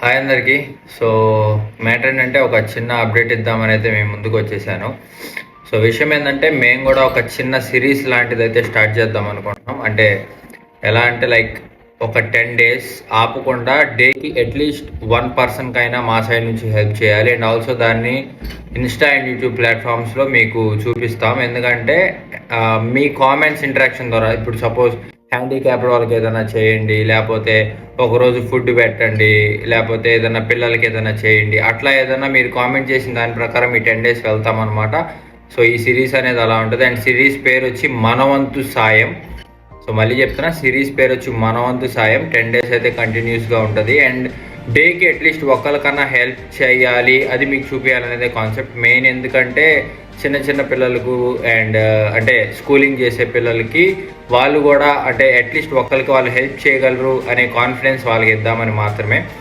Hi అందరికీ. So matter ఏంటంటే ఒక చిన్న అప్డేట్ ఇద్దామని అయితే మేము ముందుకు వచ్చేసాను. సో విషయం ఏంటంటే మేము కూడా ఒక చిన్న సిరీస్ లాంటిది అయితే స్టార్ట్ చేద్దాం అనుకుంటున్నాం. అంటే ఎలా అంటే లైక్ ఒక 10 days ఆపకుండా డేకి అట్లీస్ట్ 1 పర్సన్కైనా మా సైడ్ నుంచి హెల్ప్ చేయాలి. అండ్ ఆల్సో దాన్ని ఇన్స్టా అండ్ యూట్యూబ్ ప్లాట్ఫామ్స్లో మీకు చూపిస్తాం. ఎందుకంటే మీ కామెంట్స్ ఇంటరాక్షన్ ద్వారా ఇప్పుడు సపోజ్ హ్యాండిక్యాప్డ్ వాళ్ళకి ఏదైనా చేయండి, లేకపోతే ఒకరోజు ఫుడ్ పెట్టండి, లేకపోతే ఏదైనా పిల్లలకి ఏదైనా చేయండి, అట్లా ఏదైనా మీరు కామెంట్ చేసిన దాని ప్రకారం ఈ 10 days వెళ్తామన్నమాట. సో ఈ సిరీస్ అనేది అలా ఉంటుంది. అండ్ సిరీస్ పేరు వచ్చి మనవంతు సాయం. సో మళ్ళీ చెప్తున్నా, సిరీస్ పేరు వచ్చి మనవంతు సాయం. 10 days అయితే కంటిన్యూస్గా ఉంటుంది. అండ్ డేకి అట్లీస్ట్ ఒకరికన్నా హెల్ప్ చేయాలి, అది మీకు చూపించాలనేదే కాన్సెప్ట్ మెయిన్. ఎందుకంటే చిన్న చిన్న పిల్లలకు అండ్ అంటే స్కూలింగ్ చేసే పిల్లలకి వాళ్ళు కూడా అంటే అట్లీస్ట్ ఒకరికి వాళ్ళు హెల్ప్ చేయగలరు అనే కాన్ఫిడెన్స్ వాళ్ళకి ఇద్దామని మాత్రమే.